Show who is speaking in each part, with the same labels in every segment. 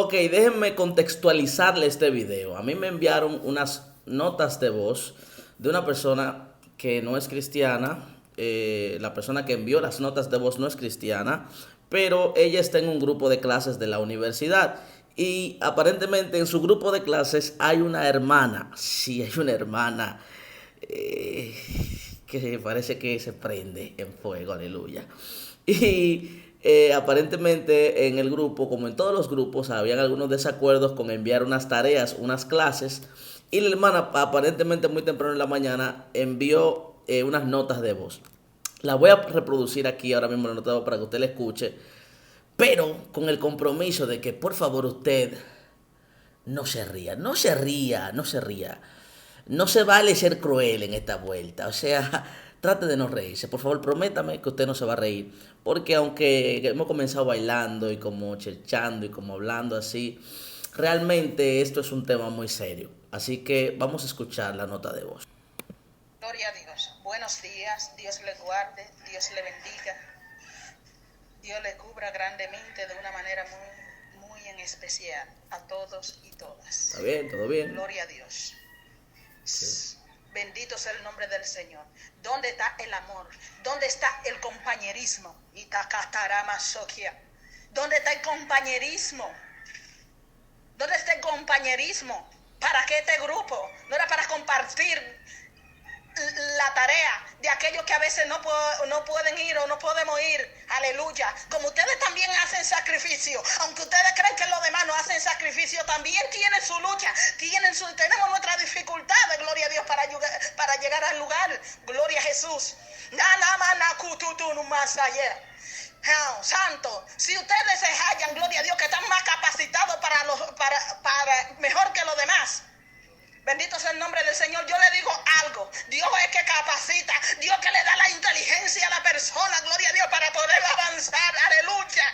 Speaker 1: Ok, déjenme contextualizarle este video. A mí me enviaron unas notas de voz de una persona que no es cristiana. La persona que envió las notas de voz no es cristiana, pero ella está en un grupo de clases de la universidad. Y aparentemente en su grupo de clases hay una hermana. Sí, hay una hermana eh, que parece que se prende en fuego, aleluya. Y aparentemente en el grupo, como en todos los grupos, habían algunos desacuerdos con enviar unas tareas, unas clases. Y la hermana, aparentemente muy temprano en la mañana, envió unas notas de voz. La voy a reproducir aquí ahora mismo en la nota de voz para que usted la escuche, pero con el compromiso de que por favor usted no se ría, no se ría, no se ría. No se vale ser cruel en esta vuelta. O sea, trate de no reírse. Por favor, prométame que usted no se va a reír. Porque aunque hemos comenzado bailando y como cherchando y como hablando así, realmente esto es un tema muy serio. Así que vamos a escuchar la nota de voz.
Speaker 2: Gloria a Dios. Buenos días. Dios le guarde. Dios le bendiga. Dios le cubra grandemente de una manera muy en especial a todos y todas.
Speaker 1: ¿Está bien? ¿Todo bien?
Speaker 2: Gloria a Dios.
Speaker 1: Sí.
Speaker 2: Bendito sea el nombre del Señor. ¿Dónde está el amor? ¿Dónde está el compañerismo? ¿Dónde está el compañerismo? ¿Dónde está el compañerismo? ¿Para qué este grupo? No era para compartir la tarea de aquellos que a veces no pueden ir o no podemos ir. Aleluya. Como ustedes también hacen sacrificio, aunque ustedes creen que los demás no hacen sacrificio, también tienen su lucha, tenemos nuestras dificultades, gloria a Dios, para llegar al lugar. Gloria a Jesús. Santo, si ustedes se hallan, gloria a Dios, que están más capacitados para mejor que los demás. Bendito sea el nombre del Señor. Yo le digo algo. Dios es que capacita. Dios que le da la inteligencia a la persona. Gloria a Dios para poder avanzar. Aleluya.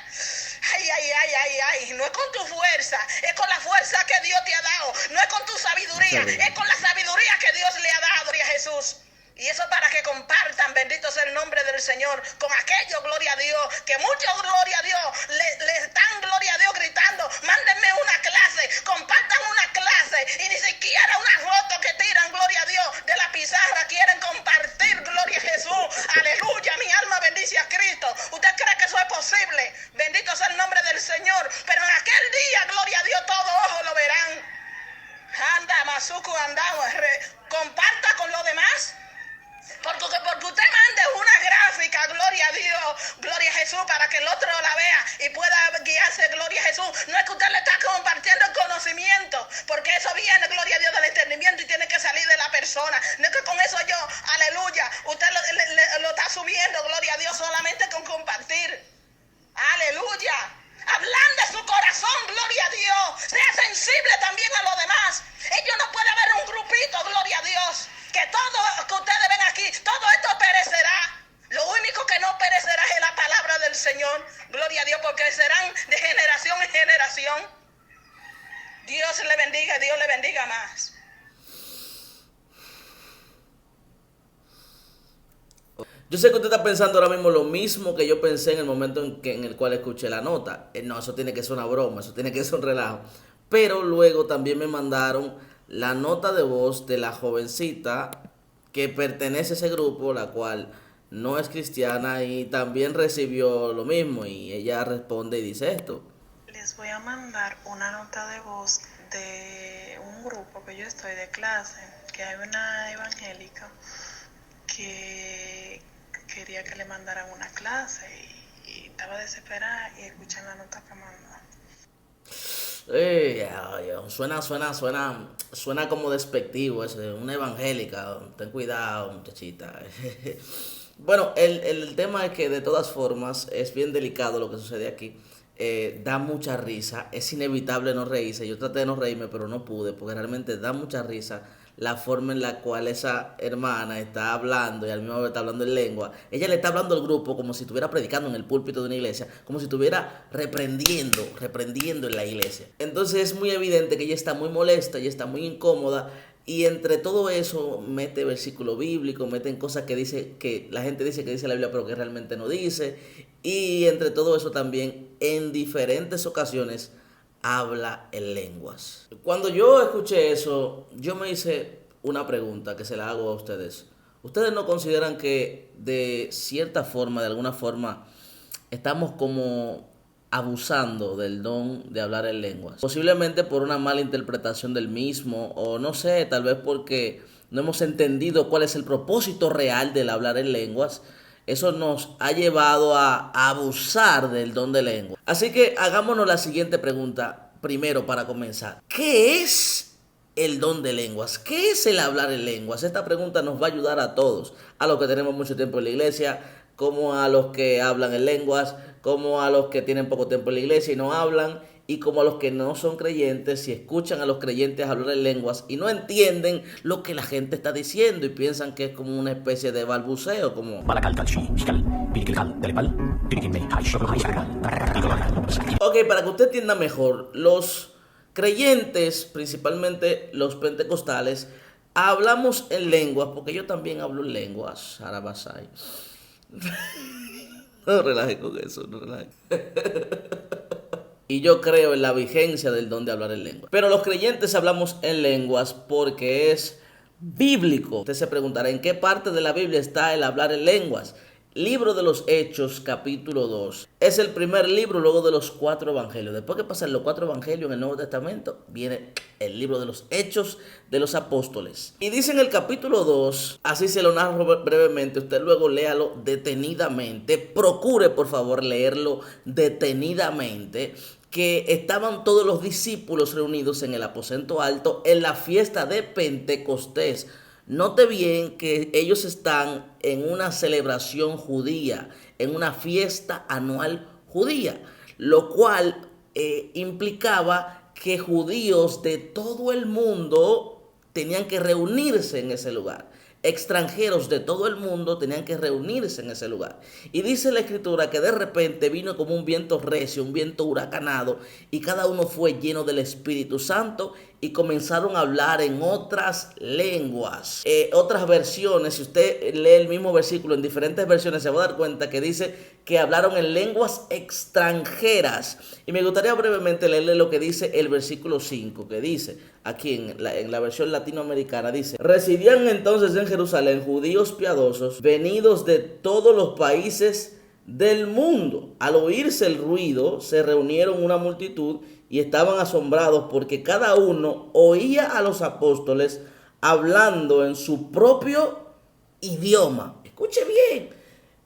Speaker 2: Ay. No es con tu fuerza. Es con la fuerza que Dios te ha dado. No es con tu sabiduría. Es con la sabiduría que Dios le ha dado. Gloria a Jesús. Y eso para que compartan, bendito sea el nombre del Señor, con aquellos, gloria a Dios, que muchos, gloria a Dios, le están, gloria a Dios, gritando, mándenme una clase, compartan una clase, y ni siquiera una foto que tiran, gloria a Dios, de la pizarra, quieren compartir, gloria a Jesús, aleluya, mi alma bendice a Cristo. ¿Usted cree que eso es posible? Bendito sea el nombre del Señor, pero en aquel día, gloria a Dios, todo ojo lo verán. Anda, Mazuku, andamos, comparta con los demás. Porque usted mande una gráfica, gloria a Dios, gloria a Jesús, para que el otro la vea y pueda guiarse, gloria a Jesús. No es que usted le está compartiendo el conocimiento, porque eso viene, gloria a Dios, del entendimiento y tiene que salir de la persona. No es que con eso yo, aleluya, usted lo está subiendo, gloria a Dios, solamente con compartir. Aleluya. Hablando de su corazón, gloria a Dios. Sea sensible también a los demás. Ellos no puede haber un grupito, gloria a Dios. Que todo que ustedes ven aquí, todo esto perecerá. Lo único que no perecerá es la palabra del Señor. Gloria a Dios, porque serán de generación en generación. Dios le bendiga más.
Speaker 1: Yo sé que usted está pensando ahora mismo lo mismo que yo pensé en el momento en el cual escuché la nota. No, eso tiene que ser una broma, eso tiene que ser un relajo. Pero luego también me mandaron la nota de voz de la jovencita que pertenece a ese grupo, la cual no es cristiana y también recibió lo mismo. Y ella responde y dice esto.
Speaker 3: Les voy a mandar una nota de voz de un grupo que yo estoy de clase, que hay una evangélica que quería que le mandaran una clase y estaba desesperada y escuchan la nota que mandó.
Speaker 1: Suena como despectivo ese, una evangélica. Ten cuidado, muchachita. Bueno, el tema es que de todas formas es bien delicado lo que sucede aquí. Da mucha risa, es inevitable no reírse. Yo traté de no reírme, pero no pude, porque realmente da mucha risa la forma en la cual esa hermana está hablando y al mismo tiempo está hablando en lengua. Ella le está hablando al grupo como si estuviera predicando en el púlpito de una iglesia, como si estuviera reprendiendo en la iglesia. Entonces es muy evidente que ella está muy molesta, ella está muy incómoda. Y entre todo eso mete versículo bíblico, meten cosas que dice, que la gente dice que dice la Biblia pero que realmente no dice. Y entre todo eso también en diferentes ocasiones habla en lenguas. Cuando yo escuché eso, yo me hice una pregunta que se la hago a ustedes. ¿Ustedes no consideran que de cierta forma, de alguna forma, estamos como abusando del don de hablar en lenguas? Posiblemente por una mala interpretación del mismo, o no sé, tal vez porque no hemos entendido cuál es el propósito real del hablar en lenguas. Eso nos ha llevado a abusar del don de lengua. Así que hagámonos la siguiente pregunta primero para comenzar. ¿Qué es el don de lenguas? ¿Qué es el hablar en lenguas? Esta pregunta nos va a ayudar a todos, a los que tenemos mucho tiempo en la iglesia, como a los que hablan en lenguas, como a los que tienen poco tiempo en la iglesia y no hablan, y como a los que no son creyentes y escuchan a los creyentes hablar en lenguas y no entienden lo que la gente está diciendo y piensan que es como una especie de balbuceo, como... Ok, para que usted entienda mejor, los creyentes, principalmente los pentecostales, hablamos en lenguas, porque yo también hablo en lenguas, Arabasai. No relaje con eso, no relaje. Y yo creo en la vigencia del don de hablar en lenguas. Pero los creyentes hablamos en lenguas porque es bíblico. Usted se preguntará, ¿en qué parte de la Biblia está el hablar en lenguas? Libro de los Hechos, capítulo 2. Es el primer libro luego de los 4 evangelios. Después que pasan los 4 evangelios en el Nuevo Testamento, viene el libro de los Hechos de los Apóstoles. Y dice en el capítulo 2, así se lo narro brevemente, usted luego léalo detenidamente. Procure, por favor, leerlo detenidamente. Que estaban todos los discípulos reunidos en el aposento alto en la fiesta de Pentecostés. Note bien que ellos están en una celebración judía, en una fiesta anual judía, lo cual implicaba que judíos de todo el mundo tenían que reunirse en ese lugar. Extranjeros de todo el mundo tenían que reunirse en ese lugar. Y dice la escritura que de repente vino como un viento recio, un viento huracanado, y cada uno fue lleno del Espíritu Santo y comenzaron a hablar en otras lenguas. Otras versiones, si usted lee el mismo versículo en diferentes versiones, se va a dar cuenta que dice que hablaron en lenguas extranjeras. Y me gustaría brevemente leerle lo que dice el versículo 5, que dice, aquí en la versión latinoamericana, dice: residían entonces en Jerusalén judíos piadosos, venidos de todos los países del mundo. Al oírse el ruido, se reunieron una multitud y estaban asombrados porque cada uno oía a los apóstoles hablando en su propio idioma. Escuche bien.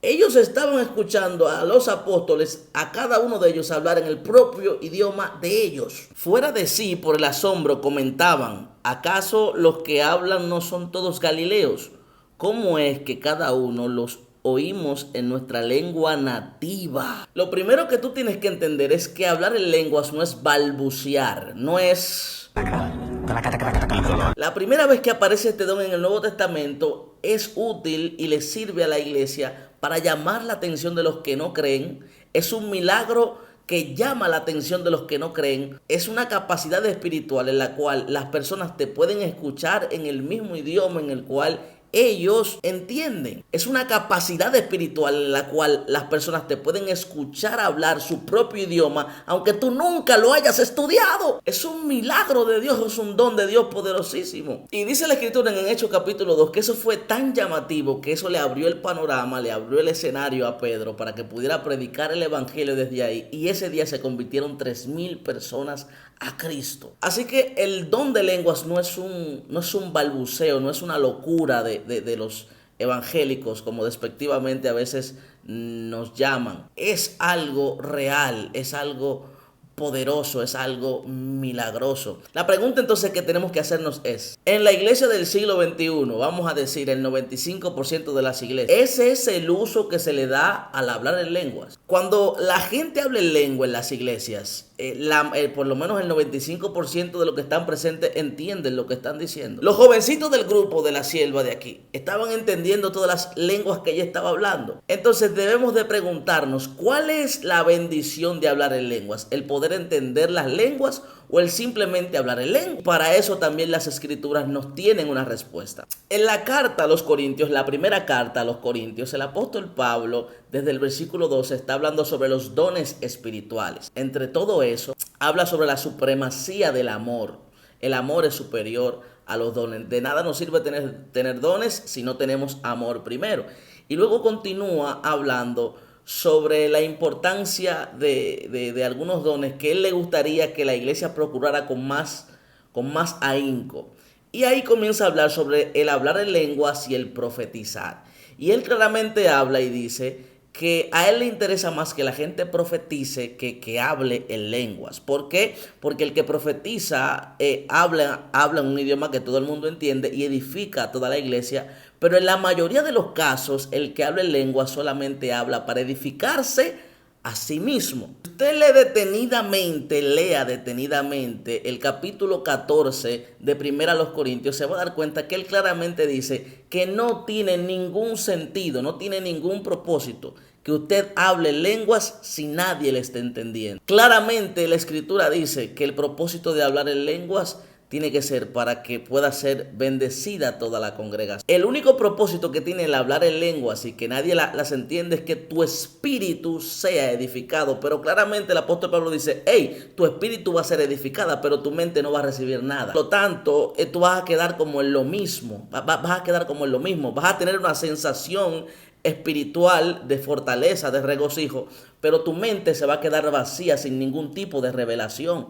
Speaker 1: Ellos estaban escuchando a los apóstoles, a cada uno de ellos hablar en el propio idioma de ellos. Fuera de sí por el asombro comentaban: ¿acaso los que hablan no son todos galileos? ¿Cómo es que cada uno los oímos en nuestra lengua nativa? Lo primero que tú tienes que entender es que hablar en lenguas no es balbucear, no es... La primera vez que aparece este don en el Nuevo Testamento es útil y le sirve a la iglesia para llamar la atención de los que no creen. Es un milagro que llama la atención de los que no creen. Es una capacidad espiritual en la cual las personas te pueden escuchar en el mismo idioma en el cual ellos entienden. Es una capacidad espiritual en la cual las personas te pueden escuchar hablar su propio idioma, aunque tú nunca lo hayas estudiado. Es un milagro de Dios, es un don de Dios poderosísimo. Y dice la escritura en Hechos capítulo 2 que eso fue tan llamativo que eso le abrió el panorama, le abrió el escenario a Pedro para que pudiera predicar el evangelio desde ahí. Y ese día se convirtieron 3,000 personas a Cristo. Así que el don de lenguas no es un balbuceo, no es una locura de los evangélicos, como despectivamente a veces nos llaman. Es algo real, es algo poderoso, es algo milagroso. La pregunta entonces que tenemos que hacernos es: en la iglesia del siglo XXI, vamos a decir el 95% de las iglesias, ¿ese es el uso que se le da al hablar en lenguas? Cuando la gente habla en lengua en las iglesias, por lo menos el 95% de los que están presentes entienden lo que están diciendo. Los jovencitos del grupo de la sierva de aquí estaban entendiendo todas las lenguas que ella estaba hablando. Entonces debemos de preguntarnos: ¿cuál es la bendición de hablar en lenguas? ¿El poder entender las lenguas o el simplemente hablar en lengua. Para eso también las escrituras nos tienen una respuesta. En la carta a los Corintios, la primera carta a los Corintios, el apóstol Pablo, desde el versículo 12, está hablando sobre los dones espirituales. Entre todo eso, habla sobre la supremacía del amor. El amor es superior a los dones. De nada nos sirve tener dones si no tenemos amor primero. Y luego continúa hablando sobre la importancia de algunos dones que él le gustaría que la iglesia procurara con más ahínco. Y ahí comienza a hablar sobre el hablar en lenguas y el profetizar. Y él claramente habla y dice que a él le interesa más que la gente profetice que hable en lenguas. ¿Por qué? Porque el que profetiza habla en un idioma que todo el mundo entiende y edifica a toda la iglesia, pero en la mayoría de los casos el que habla en lenguas solamente habla para edificarse a sí mismo. Usted lea detenidamente el capítulo 14 de Primera a los Corintios, se va a dar cuenta que él claramente dice que no tiene ningún sentido, no tiene ningún propósito que usted hable lenguas si nadie le está entendiendo. Claramente la escritura dice que el propósito de hablar en lenguas tiene que ser para que pueda ser bendecida toda la congregación. El único propósito que tiene el hablar en lenguas y que nadie las entiende es que tu espíritu sea edificado. Pero claramente el apóstol Pablo dice, hey, tu espíritu va a ser edificada, pero tu mente no va a recibir nada. Por lo tanto, tú vas a quedar como en lo mismo. Vas a quedar como en lo mismo. Vas a tener una sensación espiritual de fortaleza, de regocijo, pero tu mente se va a quedar vacía sin ningún tipo de revelación.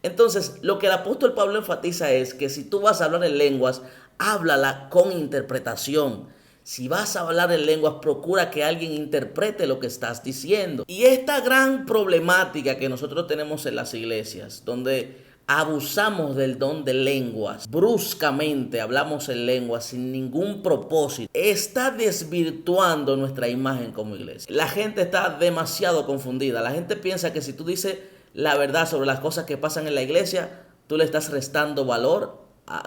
Speaker 1: Entonces, lo que el apóstol Pablo enfatiza es que si tú vas a hablar en lenguas, háblala con interpretación. Si vas a hablar en lenguas, procura que alguien interprete lo que estás diciendo. Y esta gran problemática que nosotros tenemos en las iglesias, donde abusamos del don de lenguas, bruscamente hablamos en lenguas sin ningún propósito, está desvirtuando nuestra imagen como iglesia. La gente está demasiado confundida. La gente piensa que si tú dices la verdad sobre las cosas que pasan en la iglesia, tú le estás restando valor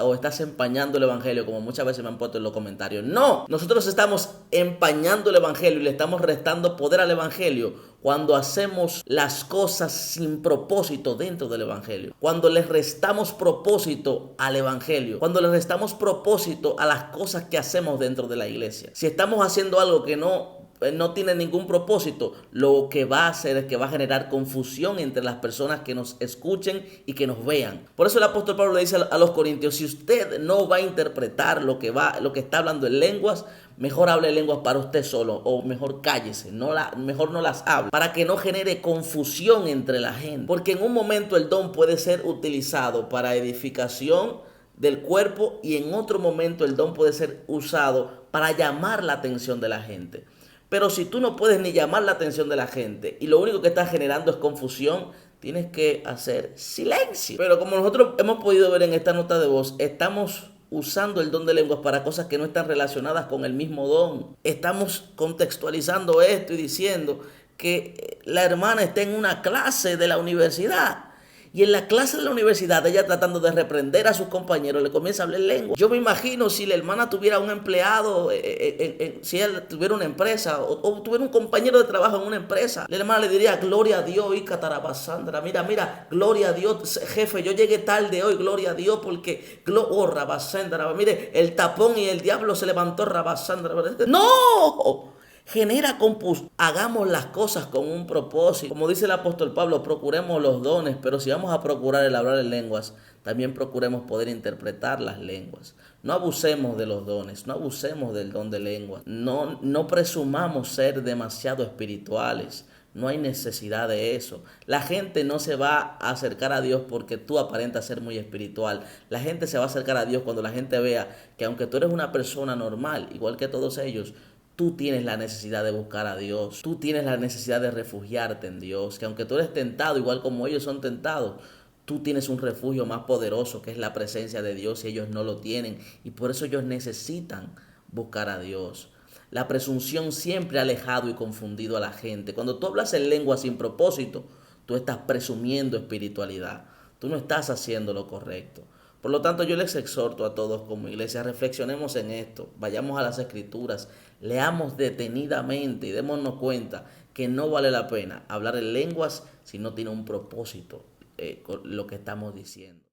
Speaker 1: o estás empañando el evangelio, como muchas veces me han puesto en los comentarios. No, nosotros estamos empañando el evangelio y le estamos restando poder al evangelio cuando hacemos las cosas sin propósito dentro del evangelio, cuando le restamos propósito al evangelio, cuando le restamos propósito a las cosas que hacemos dentro de la iglesia. Si estamos haciendo algo que no tiene ningún propósito, lo que va a hacer es que va a generar confusión entre las personas que nos escuchen y que nos vean. Por eso el apóstol Pablo le dice a los corintios, si usted no va a interpretar lo que está hablando en lenguas, mejor hable en lenguas para usted solo, o mejor cállese, mejor no las hable, para que no genere confusión entre la gente. Porque en un momento el don puede ser utilizado para edificación del cuerpo y en otro momento el don puede ser usado para llamar la atención de la gente. Pero si tú no puedes ni llamar la atención de la gente y lo único que estás generando es confusión, tienes que hacer silencio. Pero como nosotros hemos podido ver en esta nota de voz, estamos usando el don de lenguas para cosas que no están relacionadas con el mismo don. Estamos contextualizando esto y diciendo que la hermana está en una clase de la universidad. Y en la clase de la universidad, ella tratando de reprender a sus compañeros, le comienza a hablar lengua. Yo me imagino si la hermana tuviera un empleado, si ella tuviera una empresa o tuviera un compañero de trabajo en una empresa, la hermana le diría, gloria a Dios, y catarabasandra, mira, gloria a Dios, jefe, yo llegué tarde hoy, gloria a Dios, porque, rabasandra, mire, el tapón y el diablo se levantó, rabasandra. ¡No! Genera compus. Hagamos las cosas con un propósito. Como dice el apóstol Pablo, procuremos los dones, pero si vamos a procurar el hablar en lenguas, también procuremos poder interpretar las lenguas. No abusemos de los dones, no abusemos del don de lenguas. No presumamos ser demasiado espirituales. No hay necesidad de eso. La gente no se va a acercar a Dios porque tú aparentas ser muy espiritual. La gente se va a acercar a Dios cuando la gente vea que aunque tú eres una persona normal, igual que todos ellos, tú tienes la necesidad de buscar a Dios. Tú tienes la necesidad de refugiarte en Dios. Que aunque tú eres tentado, igual como ellos son tentados, tú tienes un refugio más poderoso que es la presencia de Dios y ellos no lo tienen. Y por eso ellos necesitan buscar a Dios. La presunción siempre ha alejado y confundido a la gente. Cuando tú hablas en lengua sin propósito, tú estás presumiendo espiritualidad. Tú no estás haciendo lo correcto. Por lo tanto, yo les exhorto a todos como iglesia, reflexionemos en esto, vayamos a las escrituras, leamos detenidamente y démonos cuenta que no vale la pena hablar en lenguas si no tiene un propósito. con lo que estamos diciendo.